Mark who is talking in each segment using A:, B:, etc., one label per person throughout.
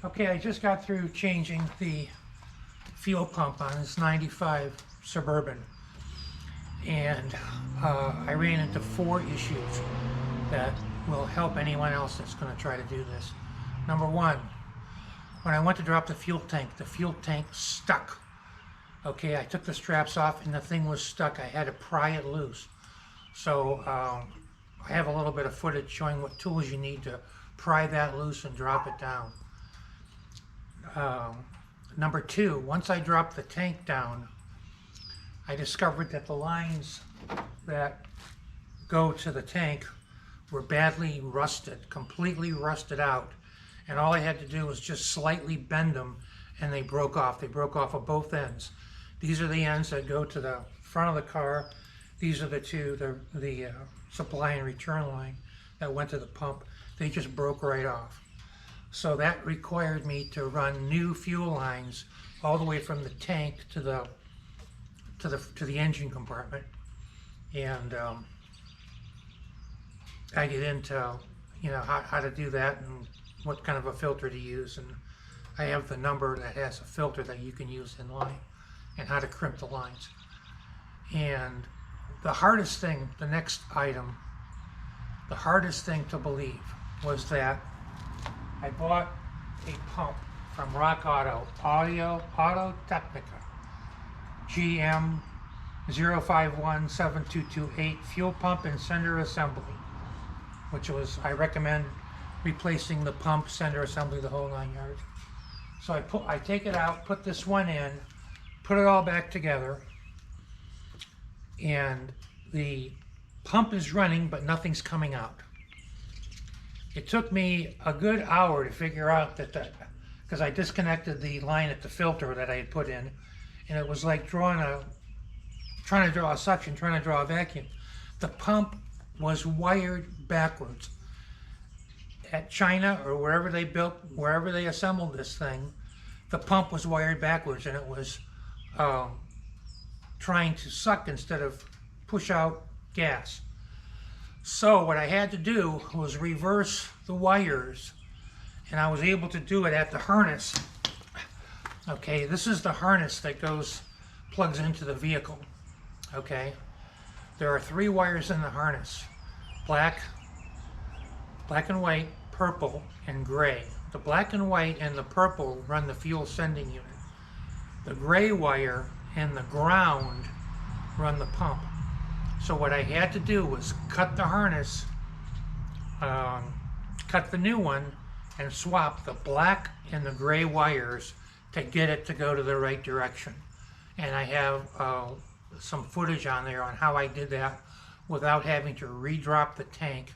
A: Okay, I just got through changing the fuel pump on this 95 Suburban, and I ran into 4 issues that will help anyone else that's going to try to do this. Number one, when I went to drop the fuel tank stuck. Okay, I took the straps off and the thing was stuck. I had to pry it loose. So I have a little bit of footage showing what tools you need to pry that loose and drop it down. Number two, once I dropped the tank down, I discovered that the lines that go to the tank were badly rusted, completely rusted out. And all I had to do was just slightly bend them and they broke off. They broke off of both ends. These are the ends that go to the front of the car. These are the two, the supply and return line that went to the pump. They just broke right off. So that required me to run new fuel lines all the way from the tank to the engine compartment. And I get into how to do that and what kind of a filter to use, and I have the number that has a filter that you can use in line and how to crimp the lines. And the hardest thing, the next item, the hardest thing to believe was that I bought a pump from Rock Auto Technica, GM 0517228 fuel pump and sender assembly, which was, I recommend replacing the pump, sender assembly, the whole 9 yards. So I take it out, put this one in, put it all back together, and the pump is running, but nothing's coming out. It took me a good hour to figure out because I disconnected the line at the filter that I had put in, and it was like trying to draw a suction, trying to draw a vacuum. The pump was wired backwards. At China or wherever they assembled this thing, the pump was wired backwards, and it was trying to suck instead of push out gas. So what I had to do was reverse the wires, and I was able to do it at the harness. Okay, this is the harness that plugs into the vehicle. Okay, there are 3 wires in the harness: black and white, purple, and gray. The black and white and the purple run the fuel sending unit. The gray wire and the ground run the pump. So what I had to do was cut the harness, cut the new one, and swap the black and the gray wires to get it to go to the right direction. And I have some footage on there on how I did that without having to re-drop the tank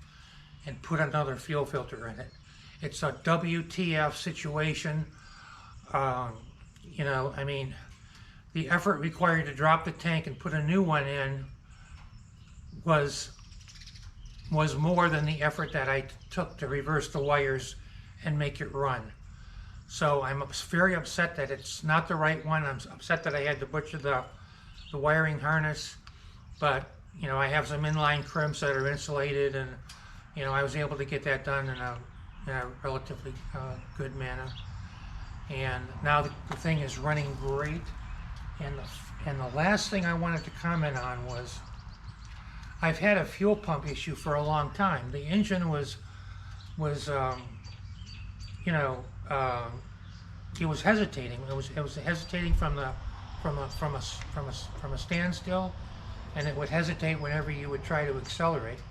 A: and put another fuel filter in it. It's a WTF situation. I mean, the effort required to drop the tank and put a new one in was more than the effort that I took to reverse the wires and make it run. So I'm very upset that it's not the right one. I'm upset that I had to butcher the wiring harness, but I have some inline crimps that are insulated, and I was able to get that done in a relatively good manner. And now the thing is running great. And the last thing I wanted to comment on was I've had a fuel pump issue for a long time. The engine it was hesitating. It was hesitating from a standstill, and it would hesitate whenever you would try to accelerate.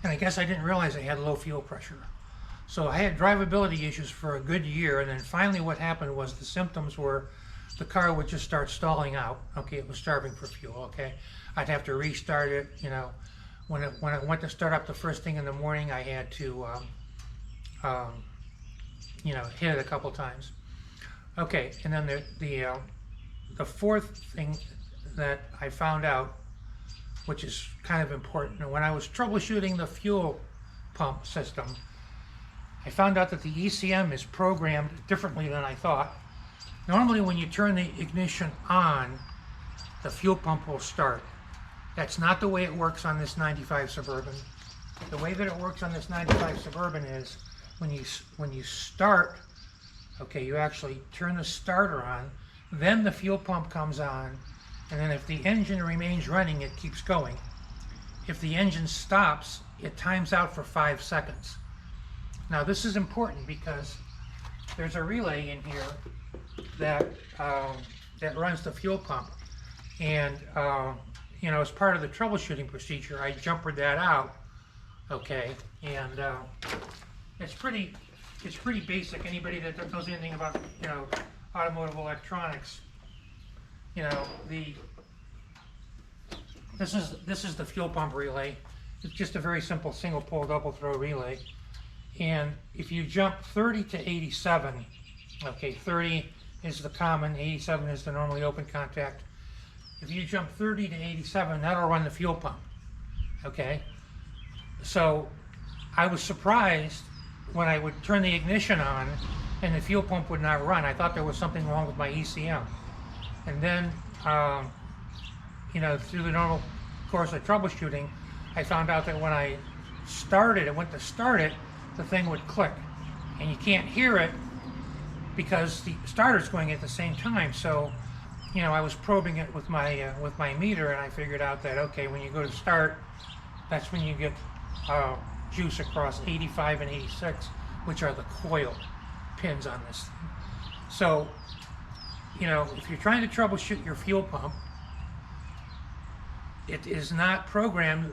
A: And I guess I didn't realize I had low fuel pressure. So I had drivability issues for a good year, and then finally what happened was the symptoms were the car would just start stalling out. Okay, it was starving for fuel. Okay, I'd have to restart it. When it went to start up the first thing in the morning, I had to hit it a couple times. Okay, and then the fourth thing that I found out, which is kind of important, and when I was troubleshooting the fuel pump system, I found out that the ECM is programmed differently than I thought. Normally when you turn the ignition on, the fuel pump will start. That's not the way it works on this 95 Suburban. The way that it works on this 95 Suburban is when you start, okay, you actually turn the starter on, then the fuel pump comes on, and then if the engine remains running, it keeps going. If the engine stops, it times out for 5 seconds. Now this is important because there's a relay in here that that runs the fuel pump, and you know, as part of the troubleshooting procedure, I jumpered that out. Okay, and it's pretty basic. Anybody that knows anything about, you know, automotive electronics, you know, this is the fuel pump relay. It's just a very simple single pole double throw relay. And if you jump 30 to 87, okay, 30 is the common, 87 is the normally open contact. If you jump 30 to 87, that'll run the fuel pump, okay? So I was surprised when I would turn the ignition on and the fuel pump would not run. I thought there was something wrong with my ECM. And then, you know, through the normal course of troubleshooting, I found out that when I went to start it, the thing would click. And you can't hear it because the starter's going at the same time. So, you know, I was probing it with my meter, and I figured out that, okay, when you go to start, that's when you get juice across 85 and 86, which are the coil pins on this thing. So, you know, if you're trying to troubleshoot your fuel pump, it is not programmed,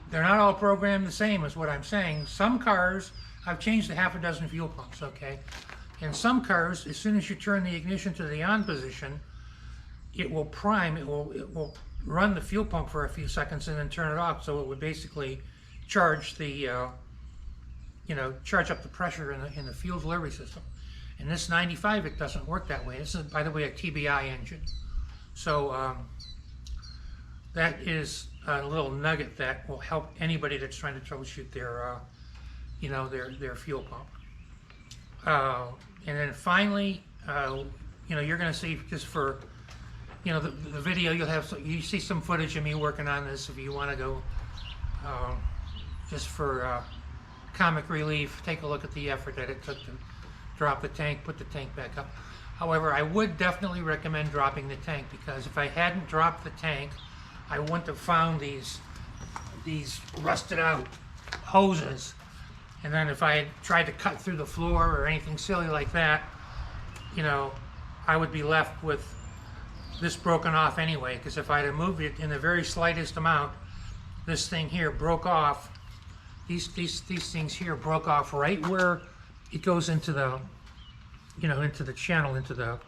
A: they're not all programmed the same, is what I'm saying. Some cars, I've changed a half a dozen fuel pumps, okay? In some cars, as soon as you turn the ignition to the on position, it will prime, it will run the fuel pump for a few seconds and then turn it off, so it would basically charge the, you know, charge up the pressure in the fuel delivery system. In this 95, it doesn't work that way. This is, by the way, a TBI engine. So that is a little nugget that will help anybody that's trying to troubleshoot their, you know, their fuel pump. And then finally, you know, you're going to see, just for, you know, the video, you see some footage of me working on this if you want to go, just for comic relief, take a look at the effort that it took to drop the tank, put the tank back up. However, I would definitely recommend dropping the tank, because if I hadn't dropped the tank, I wouldn't have found these rusted out hoses. And then if I had tried to cut through the floor or anything silly like that, you know, I would be left with this broken off anyway, because if I had moved it in the very slightest amount, this thing here broke off. These things here broke off right where it goes into the, you know, into the channel, into the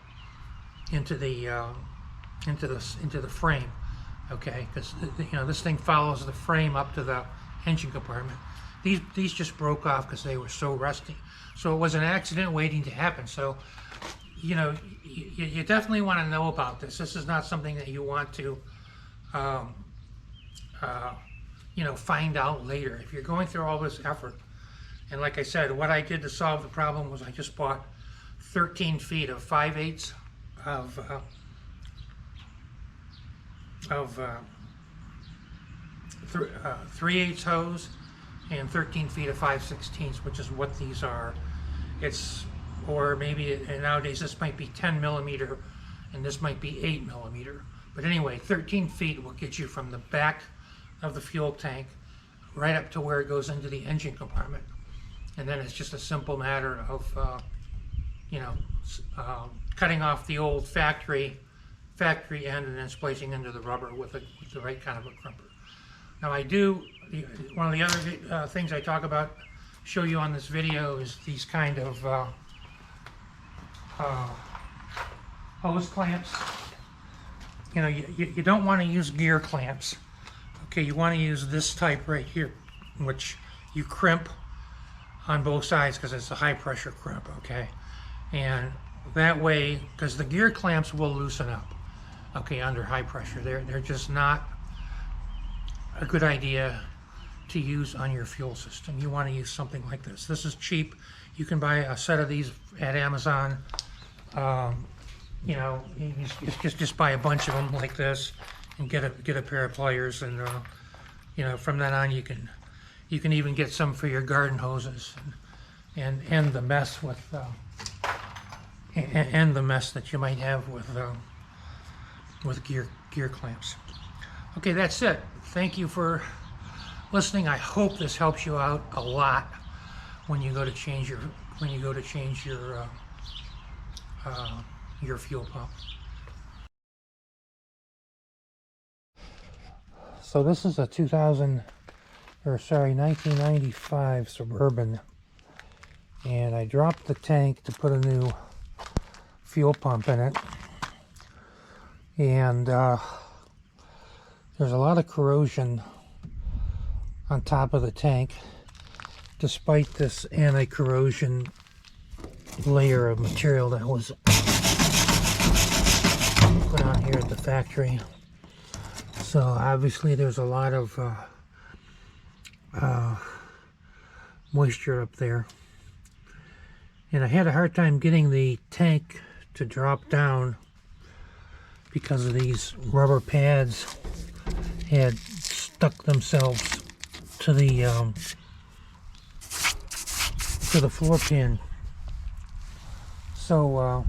A: frame, okay? Because, you know, this thing follows the frame up to the engine compartment. These just broke off because they were so rusty. So it was an accident waiting to happen. So, you know, you definitely want to know about this. This is not something that you want to, you know, find out later. If you're going through all this effort, and like I said, what I did to solve the problem was I just bought 13 feet of 5/8 of 3/8 hose and 13 feet of 5/16, which is what these are. It's, or maybe, and nowadays this might be 10 millimeter and this might be 8 millimeter. But anyway, 13 feet will get you from the back of the fuel tank right up to where it goes into the engine compartment. And then it's just a simple matter of, you know, cutting off the old factory end and then splicing into the rubber with the right kind of a crimper. Now I do, one of the other things I talk about, show you on this video, is these kind of hose clamps. You know, you don't want to use gear clamps. Okay, you want to use this type right here, which you crimp on both sides because it's a high pressure crimp, okay? And that way, because the gear clamps will loosen up, okay, under high pressure. They're just not a good idea to use on your fuel system. You want to use something like this. This is cheap. You can buy a set of these at Amazon. You know, you just buy a bunch of them like this and get a pair of pliers, and you know, from then on you can even get some for your garden hoses and end the mess with end the mess that you might have with gear clamps. Okay, that's it. Thank you for listening. I hope this helps you out a lot when you go to change your fuel pump. So this is a 1995 Suburban, and I dropped the tank to put a new fuel pump in it, and there's a lot of corrosion on top of the tank despite this anti-corrosion layer of material that was put on here at the factory. So obviously there's a lot of moisture up there, and I had a hard time getting the tank to drop down because of these rubber pads had stuck themselves to the floor pan. So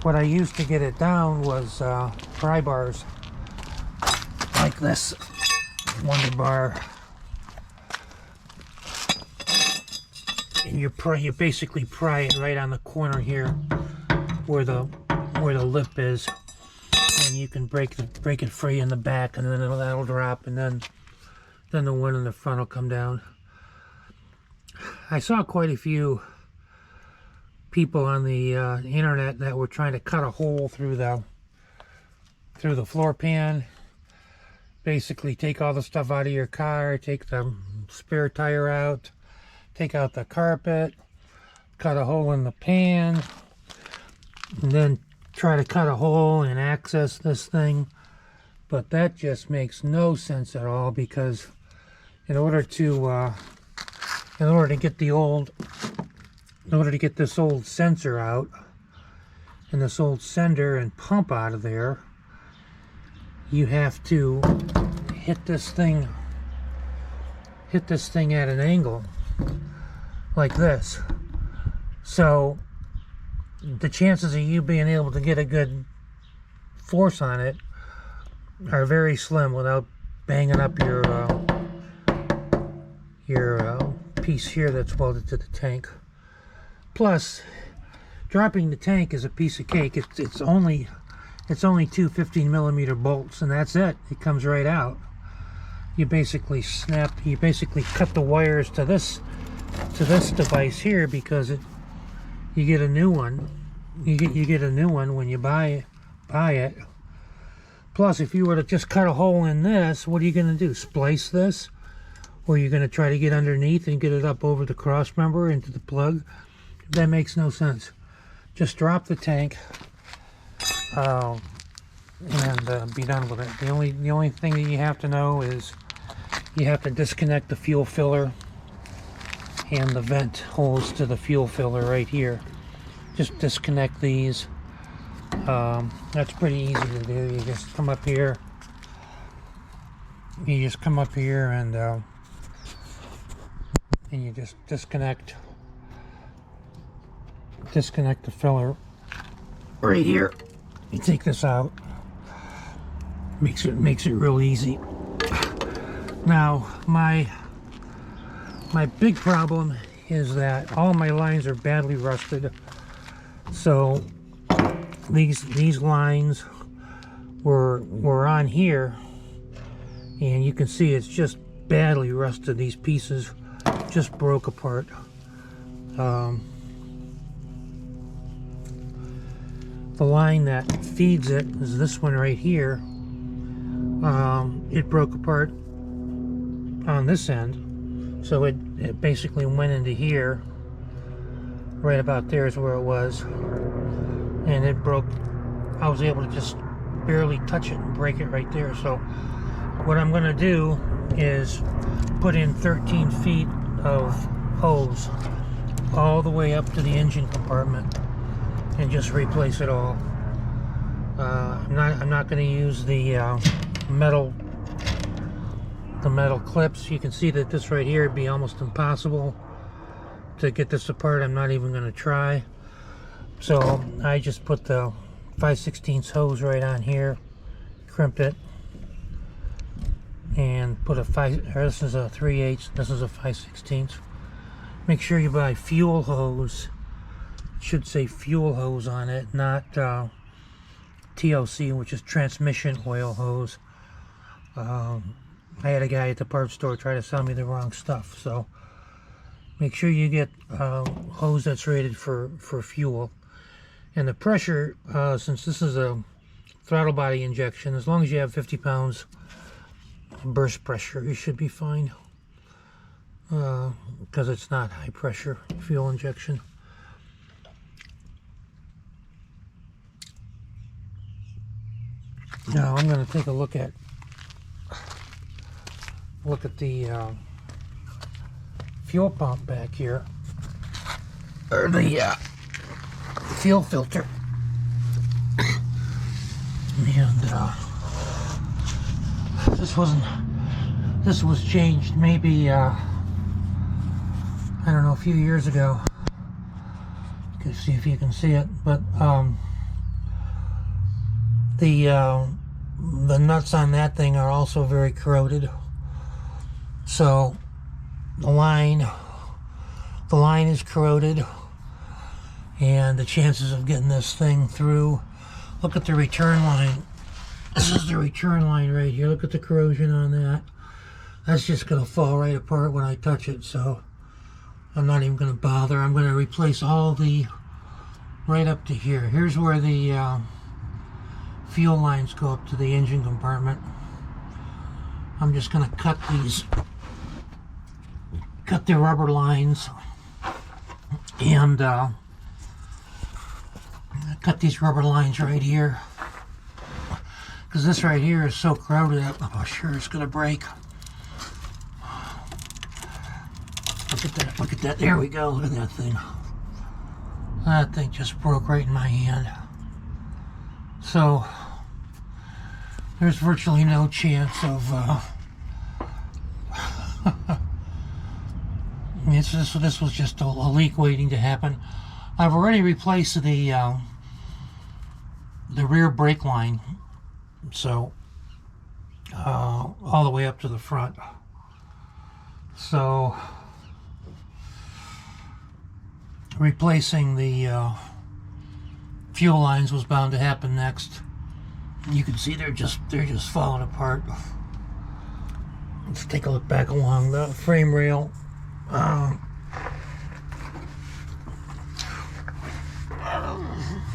A: what I used to get it down was pry bars like this Wonder Bar, and you basically pry it right on the corner here where the lip is, and you can break it free in the back, and then that'll drop, and then the one in the front will come down. I saw quite a few people on the internet that were trying to cut a hole through the floor pan, basically take all the stuff out of your car, take the spare tire out, take out the carpet, cut a hole in the pan, and then try to cut a hole and access this thing. But that just makes no sense at all, because in order to get this old sensor out and this old sender and pump out of there, you have to hit this thing at an angle like this. So the chances of you being able to get a good force on it are very slim without banging up your piece here that's welded to the tank. Plus, dropping the tank is a piece of cake. It's only two 15mm bolts, and that's it. It comes right out. You basically cut the wires to this device here, because you get a new one. You get a new one when you buy it. Plus, if you were to just cut a hole in this, what are you going to do? Splice this? Or you're going to try to get underneath and get it up over the cross member into the plug? That makes no sense. Just drop the tank and be done with it. The only thing that you have to know is you have to disconnect the fuel filler and the vent holes to the fuel filler right here. Just disconnect these. That's pretty easy to do. You just come up here. And you just disconnect the filler right here. You take this out. Makes it real easy. Now my big problem is that all my lines are badly rusted. So these lines were on here, and you can see it's just badly rusted. These pieces just broke apart. The line that feeds it is this one right here. It broke apart on this end, so it basically went into here. Right about there is where it was, and it broke. I was able to just barely touch it and break it right there. So what I'm going to do is put in 13 feet of hose all the way up to the engine compartment and just replace it all. I'm not going to use the metal the metal clips. You can see that this right here would be almost impossible to get this apart. I'm not even going to try. So I just put the 5/16 hose right on here, crimped it, and put a this is a 3/8, this is a 5/16. Make sure you buy fuel hose. It should say fuel hose on it, not TOC, which is transmission oil hose. I had a guy at the parts store try to sell me the wrong stuff, so make sure you get hose that's rated for fuel. And the pressure, since this is a throttle body injection, as long as you have 50 pounds burst pressure, you should be fine, because it's not high pressure fuel injection. Now I'm going to take a look at the fuel pump back here, or the fuel filter, and this was changed maybe I don't know, a few years ago. You can see if you can see it, but the nuts on that thing are also very corroded. So the line is corroded, and the chances of getting this thing through. Look at the return line. This is the return line right here. Look at the corrosion on that. That's just going to fall right apart when I touch it, so I'm not even going to bother. I'm going to replace all the, right up to here. Here's where the fuel lines go up to the engine compartment. I'm just going to cut the rubber lines, and cut these rubber lines right here, because this right here is so corroded up. I'm sure it's going to break. Look at that, look at that. There we go. Look at that thing. That thing just broke right in my hand. So there's virtually no chance of this was just a leak waiting to happen. I've already replaced the rear brake line, so all the way up to the front. So replacing the fuel lines was bound to happen next. You can see they're just falling apart. Let's take a look back along the frame rail.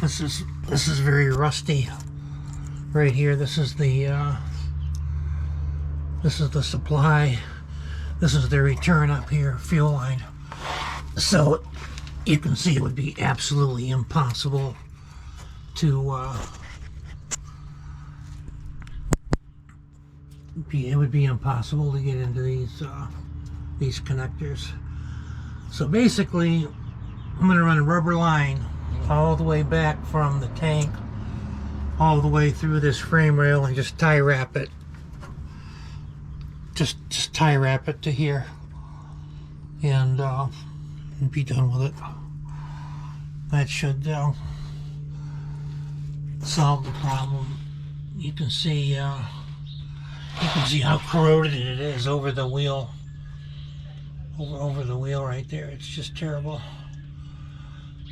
A: This is very rusty right here. This is the supply. This is the return up here, fuel line. So you can see it would be absolutely impossible to it would be impossible to get into these connectors. So basically, I'm going to run a rubber line all the way back from the tank all the way through this frame rail and just tie wrap it. Just tie wrap it to here, and be done with it. That should solve the problem. You can see how corroded it is over the wheel. Over the wheel right there. It's just terrible.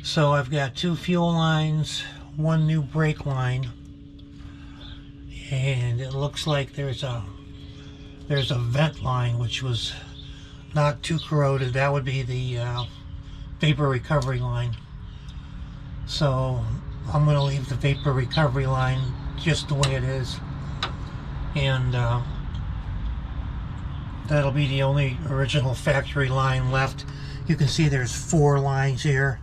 A: So I've got two fuel lines, one new brake line, and it looks like there's a vent line which was not too corroded. That would be the vapor recovery line. So I'm going to leave the vapor recovery line just the way it is, and that'll be the only original factory line left. You can see there's 4 lines here.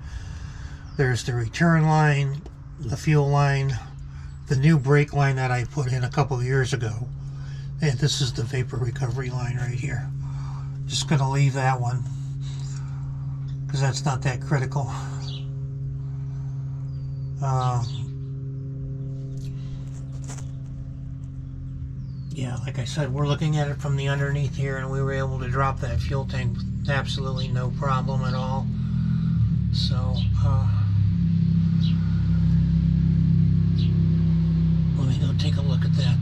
A: There's the return line, the fuel line, the new brake line that I put in a couple of years ago, and this is the vapor recovery line right here. Just going to leave that one because that's not that critical. yeah, like I said, we're looking at it from the underneath here, and we were able to drop that fuel tank with absolutely no problem at all. So, let me go take a look at that.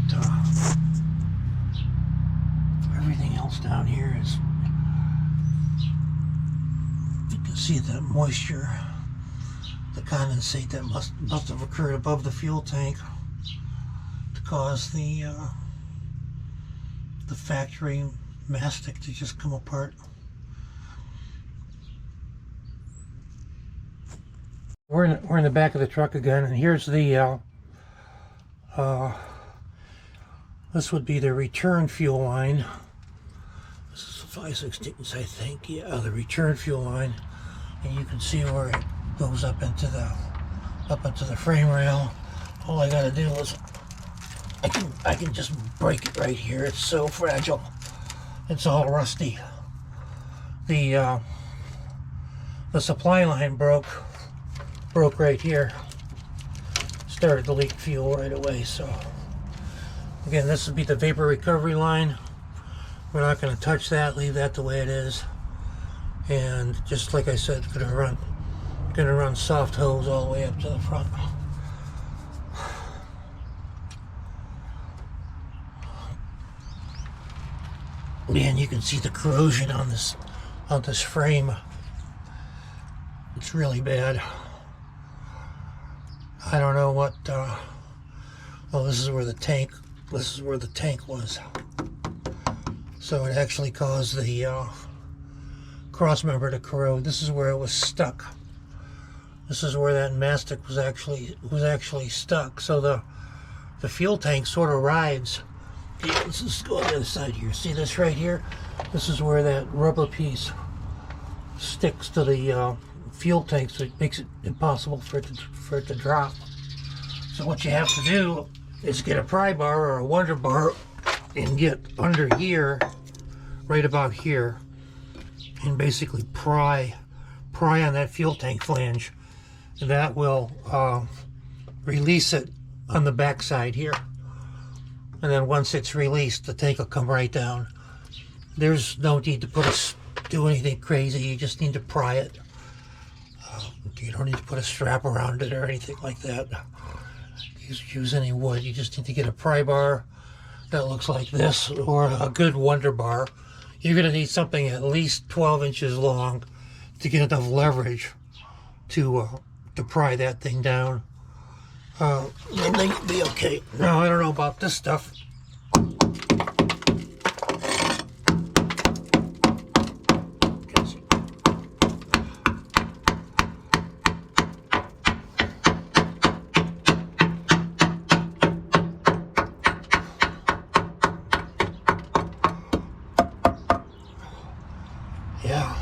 A: Everything else down here is, you can see that moisture, the condensate that must have occurred above the fuel tank to cause the factory mastic to just come apart. We're in the back of the truck again, and here's the this would be the return fuel line. This is 5/16, I think. Yeah, the return fuel line, and you can see where it goes up into the frame rail. All I gotta do is I can just break it right here. It's so fragile. It's all rusty. The supply line broke right here. Started to leak fuel right away. So again, this would be the vapor recovery line. We're not going to touch that. Leave that the way it is. And just like I said, gonna run soft hose all the way up to the front. Man, you can see the corrosion on this frame. It's really bad. I don't know what. Oh, this is where the tank was. So it actually caused the cross member to corrode. This is where it was stuck. This is where that mastic was actually stuck. So the fuel tank sort of rides. Let's just go on the other side here. See this right here? This is where that rubber piece sticks to the fuel tank, so it makes it impossible for it to drop. So what you have to do is get a pry bar or a wonder bar and get under here, right about here, and basically pry on that fuel tank flange. And that will release it on the back side here. And then once it's released, the tank will come right down. There's no need to do anything crazy. You just need to pry it. You don't need to put a strap around it or anything like that. Use any wood. You just need to get a pry bar that looks like this, or a good wonder bar. You're going to need something at least 12 inches long to get enough leverage to pry that thing down. And they be okay. Now, I don't know about this stuff. Yeah.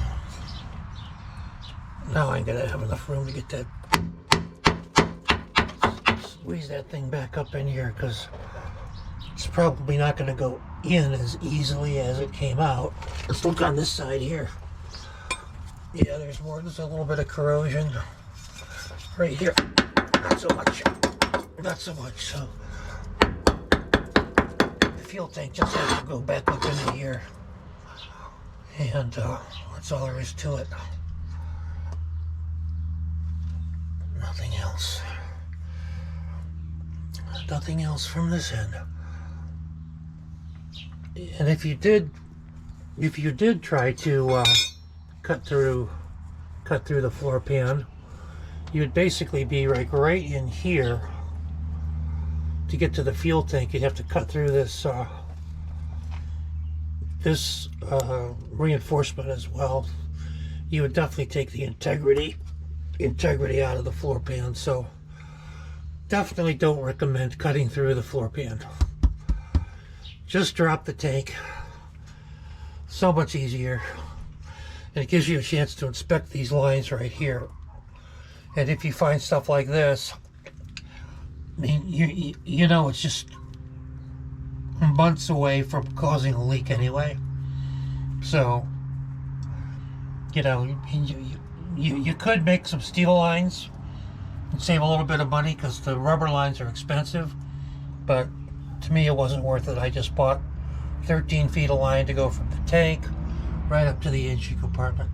A: Now I gotta have enough room to get that. Squeeze that thing back up in here, because it's probably not going to go in as easily as it came out. Let's look on this side here. Yeah, there's a little bit of corrosion right here. Not so much. So the fuel tank just has to go back up into here, and that's all there is to it. Nothing else. Nothing else from this end. And if you did try to cut through the floor pan, you would basically be like right in here. To get to the fuel tank, you'd have to cut through this reinforcement as well. You would definitely take the integrity out of the floor pan. So definitely don't recommend cutting through the floor pan. Just drop the tank. So much easier. And it gives you a chance to inspect these lines right here. And if you find stuff like this, I mean, you know it's just months away from causing a leak anyway. So, you know, you could make some steel lines and save a little bit of money, because the rubber lines are expensive, but to me, it wasn't worth it. I just bought 13 feet of line to go from the tank right up to the engine compartment.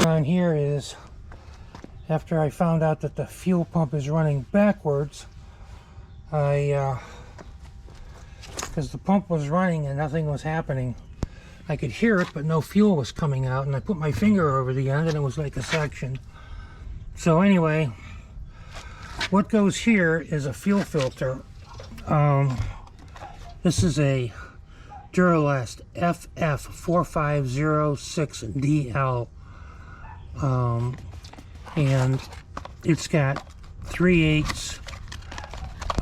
A: On here is after I found out that the fuel pump is running backwards, because the pump was running and nothing was happening. I could hear it, but no fuel was coming out, and I put my finger over the end and it was like a section. So anyway, what goes here is a fuel filter. This is a Duralast FF4506DL, and it's got 3/8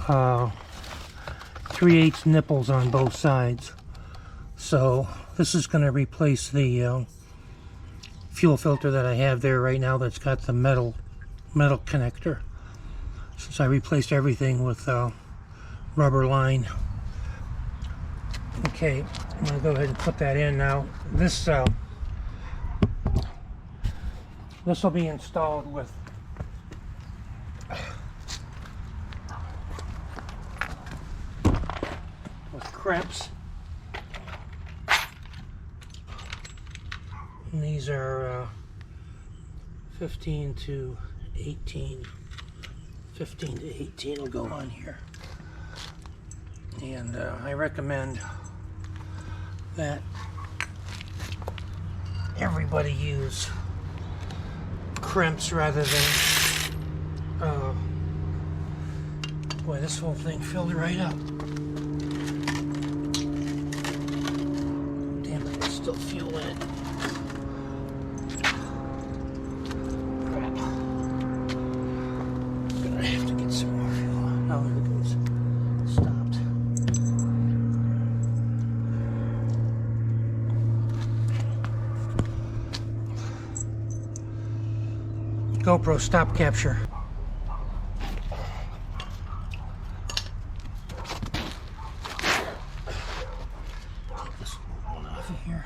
A: 3/8 nipples on both sides. So this is going to replace the fuel filter that I have there right now that's got the metal connector. Since I replaced everything with rubber line. Okay, I'm going to go ahead and put that in now. This will be installed with crimps. And these are 15 to 18. 15 to 18 will go on here. And I recommend that everybody use crimps rather than boy, this whole thing filled right up. Damn it, there's still fuel in it. Crap. Gonna have to get some more fuel. Oh, here it goes. Stopped. GoPro stop capture. Take this one off of here.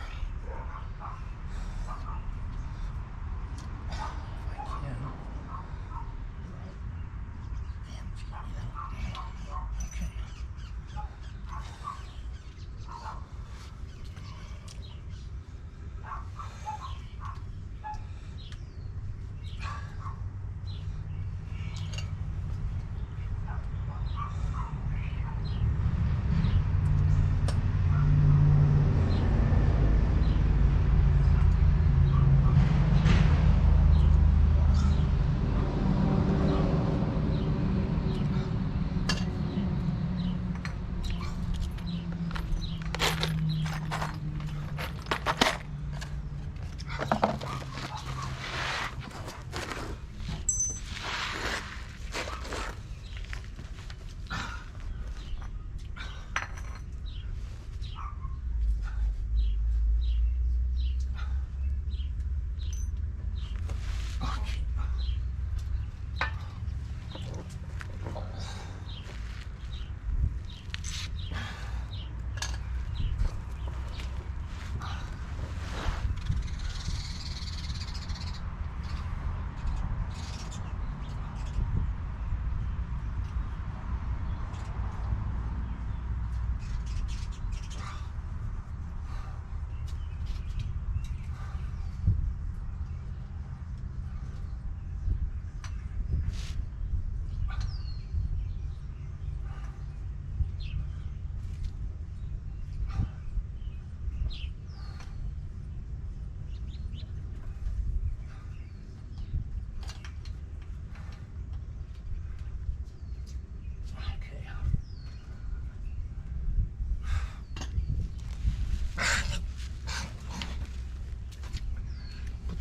A: If I can. Okay.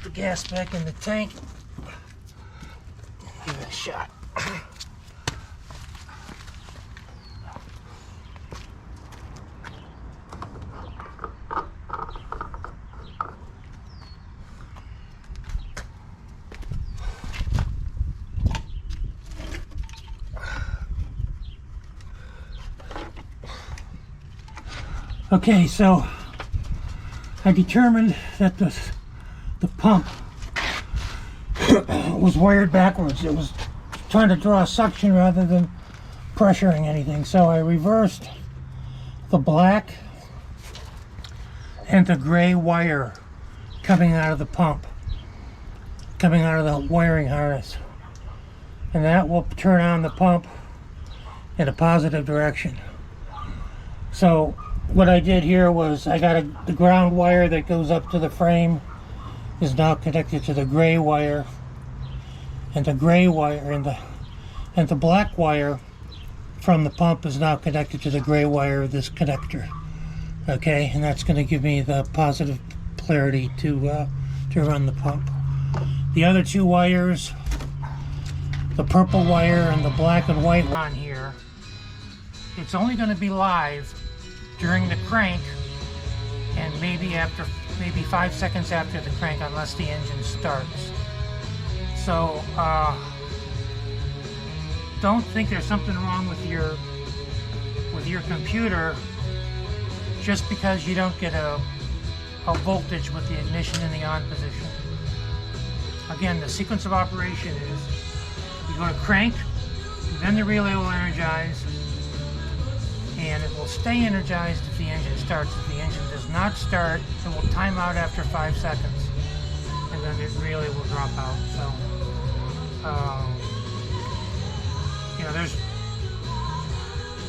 A: The gas back in the tank. Give it a shot. Okay, so I determined that the pump was wired backwards. It was trying to draw suction rather than pressuring anything. So I reversed the black and the gray wire coming out of the pump, coming out of the wiring harness. And that will turn on the pump in a positive direction. So what I did here was I got the ground wire that goes up to the frame is now connected to the gray wire, and the gray wire and the black wire from the pump is now connected to the gray wire of this connector. Okay, and that's going to give me the positive polarity to run the pump. The other two wires, the purple wire and the black and white on here, it's only going to be live during the crank and maybe 5 seconds after the crank, unless the engine starts. So don't think there's something wrong with your computer just because you don't get a voltage with the ignition in the on position. Again, the sequence of operation is you go to crank, then the relay will energize, and it will stay energized if the engine starts. If the engine does not start, it will time out after 5 seconds, and then the relay will drop out. So, you know,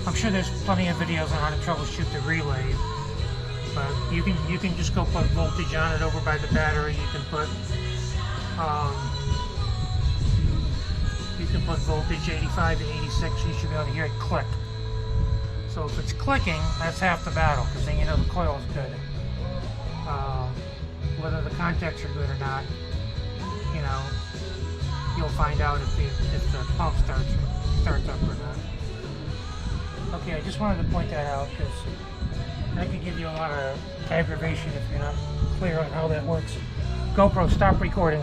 A: I'm sure there's plenty of videos on how to troubleshoot the relay, but you can just go put voltage on it over by the battery. You can put voltage 85 to 86. You should be able to hear it click. So if it's clicking, that's half the battle, because then you know the coil's good. Whether the contacts are good or not, you know, you'll find out if the pump starts up or not. Okay, I just wanted to point that out because that could give you a lot of aggravation if you're not clear on how that works. GoPro, stop recording.